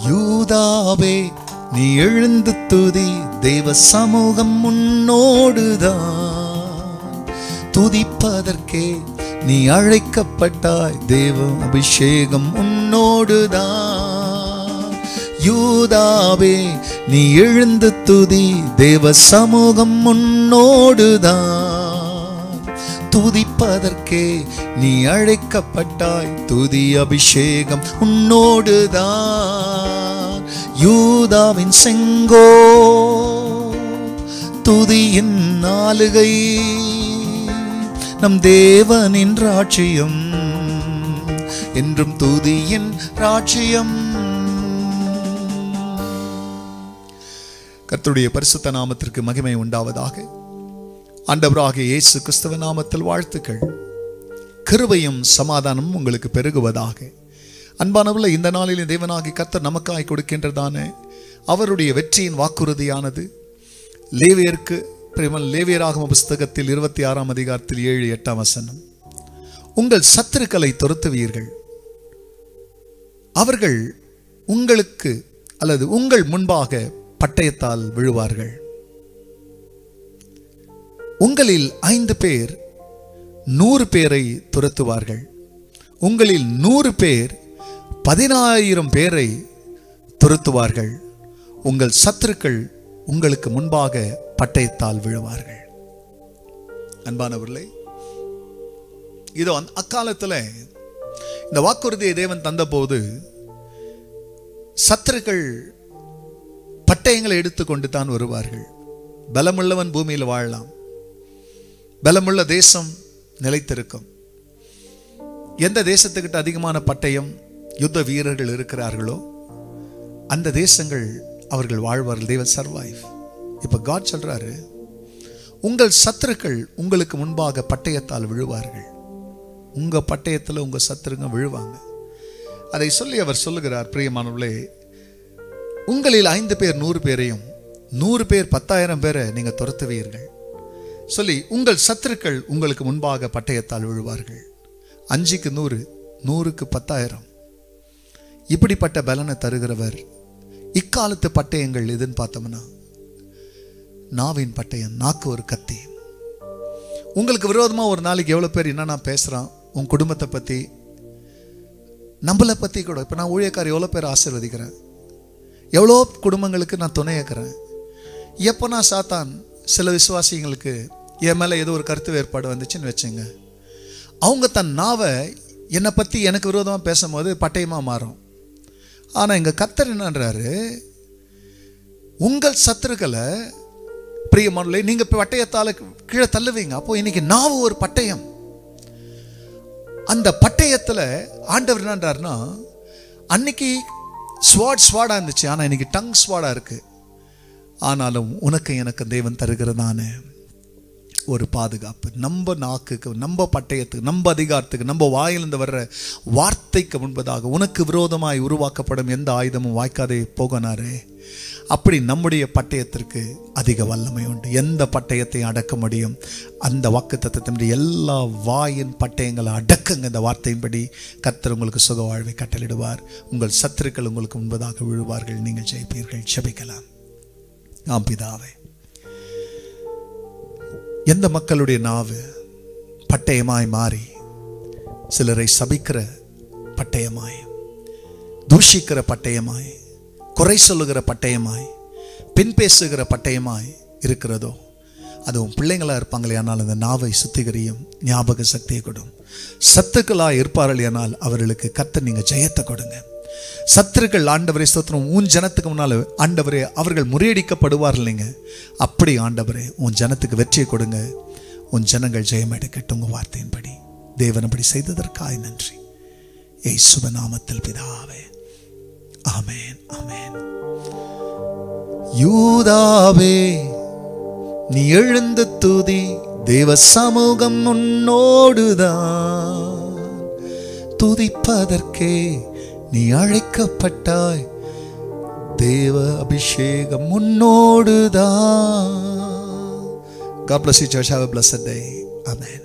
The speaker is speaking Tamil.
யூதாவே நீ எழுந்து துதி, தேவ சமூகம் முன்னோடுதான். துதிப்பதற்கே நீ அழைக்கப்பட்டாய், தேவ அபிஷேகம் உன்னோடுதான். யூதாவே நீ எழுந்து துதி, தேவ சமூகம் முன்னோடுதான். துதிப்பதற்கே நீ அழைக்கப்பட்டாய், துதி அபிஷேகம் உன்னோடுதான். யூதாவின் செங்கோ துதியின் நாளுகை, நம் தேவனின் ராஜ்யம் என்றும் துதியின் ராஜ்யம். கர்த்தருடைய பரிசுத்த நாமத்திற்கு மகிமை உண்டாவதாக. ஆண்டவராகிய இயேசு கிறிஸ்துவ நாமத்தில் வாழ்த்துக்கள். கிருபையும் சமாதானமும் உங்களுக்கு பெருகுவதாக. அன்பானவர்களே, இந்த நாளில் தேவனாகிய கர்த்தர் நமக்காய் கொடுக்கின்றதான அவருடைய வெற்றியின் வாக்குறுதியானது லேவியருக்கு லேவியராகம புஸ்தகத்தில் 26ஆம் அதிகாரத்தில் 7-8 வசனம். உங்கள் சத்துருக்களை துரத்துவீர்கள், அவர்கள் உங்களுக்கு அல்லது உங்கள் முன்பாக பட்டயத்தால் விழுவார்கள். உங்களில் 5 பேர் 100 பேரை துரத்துவார்கள். உங்களில் 100 பேர் 10,000 பேரை துரத்துவார்கள். உங்கள் சத்துருக்கள் உங்களுக்கு முன்பாக பட்டயத்தால் விழுவார்கள். அன்பானவர்களே, இதோ அக்காலத்தில் இந்த வாக்குறுதியை தேவன் தந்த போது சத்துருக்கள் பட்டயங்களை எடுத்துக்கொண்டு தான் வருவார்கள். பலமுள்ளவன் பூமியில் வாழலாம், பலமுள்ள தேசம் நிலைத்திருக்கும். எந்த தேசத்துக்கிட்ட அதிகமான பட்டயம் யுத்த வீரர்கள் இருக்கிறார்களோ அந்த தேசங்கள் அவர்கள் வாழ்வார்கள். they will survive. இப்ப காட் சொல்றாரு, உங்கள் சத்துருக்கள் உங்களுக்கு முன்பாக பட்டயத்தால் விழுவார்கள். உங்க பட்டயத்தில் உங்க சத்துருங்க விழுவாங்க. அதை சொல்லி அவர் சொல்லுகிறார், பிரியமானவர்களே, உங்களில் 5 பேர் 100 பேரையும் 100 பேர் 10,000 பேரை நீங்க துரத்துவீர்கள் சொல்லி, உங்கள் சத்துருக்கள் உங்களுக்கு முன்பாக பட்டயத்தால் விழுவார்கள். 5க்கு 100, 100க்கு 10,000. இப்படிப்பட்ட பலனை தருகிறவர். இக்காலத்து பட்டயங்கள் எதுன்னு பார்த்தோம்னா, நாவின் பட்டயம், நாக்கு ஒரு கத்தி. உங்களுக்கு விரோதமாக ஒரு நாளைக்கு எவ்வளோ பேர் என்னன்னா பேசுகிறான், உன் குடும்பத்தை பற்றி, நம்மளை பற்றி கூட. இப்போ நான் ஊழியக்காரர் எவ்வளோ பேர் ஆசீர்வதிக்கிறேன், எவ்வளோ குடும்பங்களுக்கு நான் துணையாக்குறேன். எப்போ நான் சாத்தான் சில விசுவாசிங்களுக்கு என் மேலே ஏதோ ஒரு கருத்து வேறுபாடு வந்துச்சுன்னு வச்சுங்க, அவங்க தன் நாவை என்னை பற்றி எனக்கு விரோதமாக பேசும்போது பட்டயமாக மாறும். ஆனால் எங்கள் கர்த்தர் என்னன்றாரு, உங்கள் சத்துருக்களை பிரியமானவர்களே நீங்கள் பட்டயத்தால் கீழே தள்ளுவீங்க. அப்போ இன்னைக்கு நாவு ஒரு பட்டயம். அந்த பட்டயத்தில் ஆண்டவர் என்னன்றாருன்னா, அன்னைக்கு ஸ்வாடாக இருந்துச்சு, ஆனால் இன்னைக்கு டங் ஸ்வாடாக இருக்கு. ஆனாலும் உனக்கு எனக்கு தேவன் தருகிறதான ஒரு பாதுகாப்பு, நம்ம நாக்குக்கு, நம்ம பட்டயத்துக்கு, நம்ம அதிகாரத்துக்கு, நம்ம வாயிலிருந்து வர்ற வார்த்தைக்கு முன்பதாக உனக்கு விரோதமாய் உருவாக்கப்படும் எந்த ஆயுதமும் வாய்க்காதே போகனாரே. அப்படி நம்முடைய பட்டயத்திற்கு அதிக வல்லமை உண்டு. எந்த பட்டயத்தையும் அடக்க முடியும். அந்த வாக்குத்தத்தத்தினுடைய எல்லா வாயின் பட்டயங்களை அடக்குங்க. இந்த வார்த்தையின்படி கர்த்தர் உங்களுக்கு சுக வாழ்வை கட்டளிடுவார். உங்கள் சத்துருக்கள் உங்களுக்கு முன்பதாக விழுவார்கள், நீங்கள் ஜெயிப்பீர்கள். ஜெபிக்கலாம். ஆம் பிதாவே, எந்த மக்களுடைய நாவு பட்டயமாய் மாறி சிலரை சபிக்கிற பட்டயமாய், தூஷிக்கிற பட்டயமாய், குறை சொல்லுகிற பட்டயமாய், பின் பேசுகிற பட்டயமாய் இருக்கிறதோ, அதுவும் பிள்ளைங்களா இருப்பாங்களே ஆனால் அந்த நாவை சுத்திகரியும், ஞாபக சக்தியை கொடும். சத்துக்களாய் இருப்பார்கள் ஆனால் அவர்களுக்கு கர்த்தர் நீங்க ஜெயத்தை கொடுங்க. சத்துருக்கள் ஆண்டவரே ஸ்தோத்திரம், உன் ஜனத்துக்கு முன்னால ஆண்டவரே அவர்கள் முறியடிக்கப்படுவார்கள். நீங்க அப்படி ஆண்டவரே உன் ஜனத்துக்கு வெற்றியை கொடுங்க. உன் ஜனங்கள் ஜெயம் எடுக்கட்டும். உங்க வார்த்தையின்படி தேவன் அப்படி செய்ததற்காய் நன்றி. இயேசுவின் நாமத்தில் பிதாவே, ஆமென், ஆமென். யூதாவே நீ எழுந்து துதி, தேவ சமூகம் உன்னோடுதான். துதிப்பதற்கே நீ அழைக்கப்பட்டாய், தேவ அபிஷேகம் உன்னோடுதான். God bless you, church. Have a blessed day. Amen.